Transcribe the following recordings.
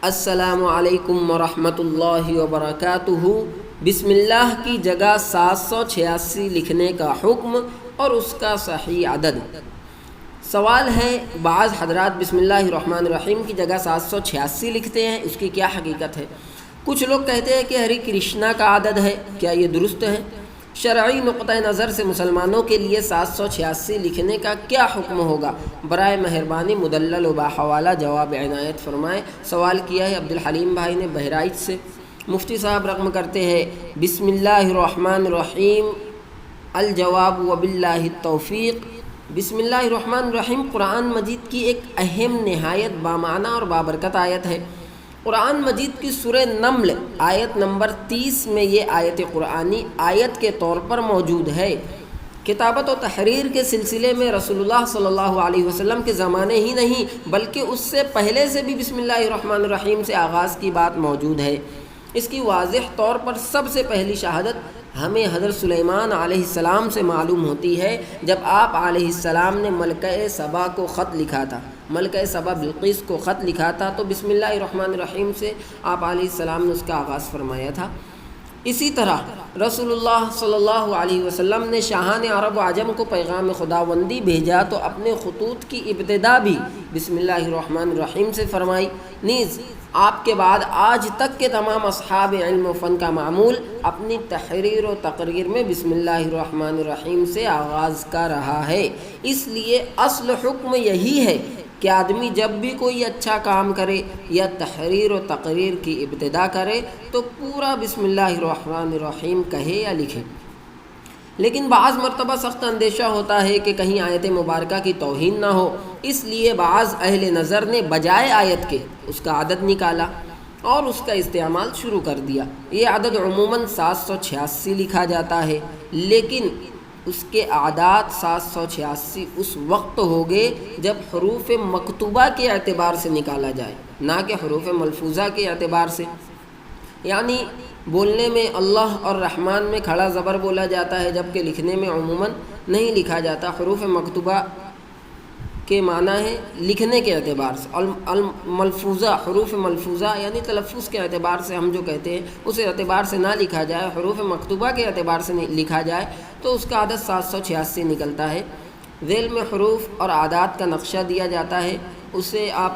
السلام علیکم ورحمۃ اللہ وبرکاتہ۔ بسم اللہ کی جگہ 786 لکھنے کا حکم اور اس کا صحیح عدد۔ سوال ہے، بعض حضرات بسم اللہ الرحمن الرحیم کی جگہ 786 لکھتے ہیں، اس کی کیا حقیقت ہے؟ کچھ لوگ کہتے ہیں کہ ہری کرشنا کا عدد ہے، کیا یہ درست ہے؟ شرعی نقطہ نظر سے مسلمانوں کے لیے 786 لکھنے کا کیا حکم ہوگا؟ برائے مہربانی مدلل و باحوالہ جواب عنایت فرمائیں۔ سوال کیا ہے عبدالحلیم بھائی نے بہرائچ سے۔ مفتی صاحب رقم کرتے ہیں بسم اللہ الرحمن الرحیم، الجواب وباللہ التوفیق۔ بسم اللہ الرحمن الرحیم قرآن مجید کی ایک اہم، نہایت بامعنی اور بابرکت آیت ہے۔ قرآن مجید کی سورہ نمل آیت نمبر 30 میں یہ آیت قرآنی آیت کے طور پر موجود ہے۔ کتابت و تحریر کے سلسلے میں رسول اللہ صلی اللہ علیہ وسلم کے زمانے ہی نہیں بلکہ اس سے پہلے سے بھی بسم اللہ الرحمن الرحیم سے آغاز کی بات موجود ہے۔ اس کی واضح طور پر سب سے پہلی شہادت ہمیں حضرت سلیمان علیہ السلام سے معلوم ہوتی ہے، جب آپ علیہ السلام نے ملکہ سبا کو خط لکھا تھا، ملکہ سبا بلقیس کو خط لکھا تھا، تو بسم اللہ الرحمن الرحیم سے آپ علیہ السلام نے اس کا آغاز فرمایا تھا۔ اسی طرح رسول اللہ صلی اللہ علیہ وسلم نے شاہان عرب و عجم کو پیغام خداوندی بھیجا تو اپنے خطوط کی ابتدا بھی بسم اللہ الرحمن الرحیم سے فرمائی۔ نیز آپ کے بعد آج تک کے تمام اصحاب علم و فن کا معمول اپنی تحریر و تقریر میں بسم اللہ الرحمن الرحیم سے آغاز کا رہا ہے۔ اس لیے اصل حکم یہی ہے کہ آدمی جب بھی کوئی اچھا کام کرے یا تحریر و تقریر کی ابتدا کرے تو پورا بسم اللہ الرحمن الرحیم کہے یا لکھے۔ لیکن بعض مرتبہ سخت اندیشہ ہوتا ہے کہ کہیں آیت مبارکہ کی توہین نہ ہو، اس لیے بعض اہل نظر نے بجائے آیت کے اس کا عدد نکالا اور اس کا استعمال شروع کر دیا۔ یہ عدد عموماً 786 لکھا جاتا ہے، لیکن اس کے اعداد 786 اس وقت ہوگے جب حروف مکتوبہ کے اعتبار سے نکالا جائے، نہ کہ حروف ملفوظہ کے اعتبار سے۔ یعنی بولنے میں اللہ اور رحمان میں کھڑا زبر بولا جاتا ہے، جبکہ لکھنے میں عموماً نہیں لکھا جاتا۔ حروف مکتوبہ کے معنی ہے لکھنے کے اعتبار سے، الملفوظہ حروف ملفوظہ یعنی تلفظ کے اعتبار سے ہم جو کہتے ہیں اس اعتبار سے نہ لکھا جائے، حروف مکتوبہ کے اعتبار سے لکھا جائے تو اس کا عدد 786 نکلتا ہے۔ ذیل میں حروف اور اعداد کا نقشہ دیا جاتا ہے، اسے آپ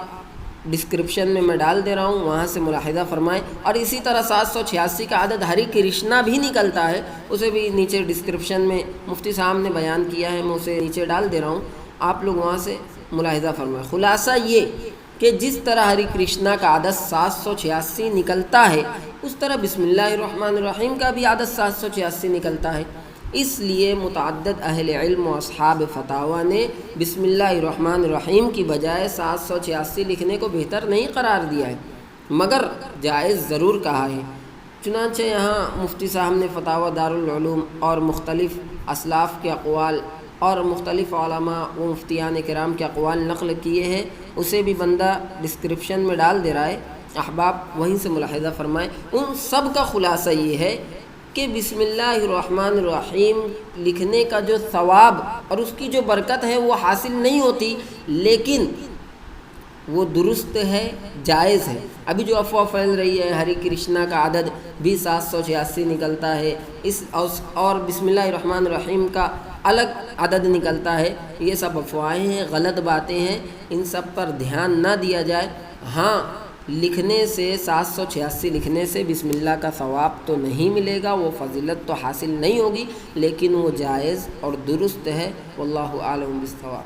ڈسکرپشن میں ڈال دے رہا ہوں، وہاں سے ملاحظہ فرمائیں۔ اور اسی طرح 786 کا عدد ہری کرشنا بھی نکلتا ہے، اسے بھی نیچے ڈسکرپشن میں مفتی صاحب نے بیان کیا ہے، میں اسے نیچے ڈال دے رہا ہوں، آپ لوگ وہاں سے ملاحظہ فرمائیں۔ خلاصہ یہ کہ جس طرح ہری کرشنا کا عدد 786 نکلتا ہے، اس طرح بسم اللہ الرحمن الرحیم کا بھی عدد 786 نکلتا ہے۔ اس لیے متعدد اہل علم و اصحاب فتاوی نے بسم اللہ الرحمن الرحیم کی بجائے 786 لکھنے کو بہتر نہیں قرار دیا ہے، مگر جائز ضرور کہا ہے۔ چنانچہ یہاں مفتی صاحب نے فتاوی دارالعلوم اور مختلف اسلاف کے اقوال اور مختلف علماء و مفتیان کرام کے اقوال نقل کیے ہیں، اسے بھی بندہ ڈسکرپشن میں ڈال دے رہا ہے، احباب وہیں سے ملاحظہ فرمائیں۔ ان سب کا خلاصہ یہ ہے کہ بسم اللہ الرحمن الرحیم لکھنے کا جو ثواب اور اس کی جو برکت ہے وہ حاصل نہیں ہوتی، لیکن وہ درست ہے، جائز ہے۔ ابھی جو افواہ پھیل رہی ہے ہری کرشنا کا عدد بھی 786 نکلتا ہے، اور بسم اللہ الرحمن الرحیم کا الگ عدد نکلتا ہے، یہ سب افواہیں ہیں، غلط باتیں ہیں، ان سب پر دھیان نہ دیا جائے۔ ہاں، لکھنے سے 786 لکھنے سے بسم اللہ کا ثواب تو نہیں ملے گا، وہ فضیلت تو حاصل نہیں ہوگی، لیکن وہ جائز اور درست ہے۔ واللہ اعلم بالصواب۔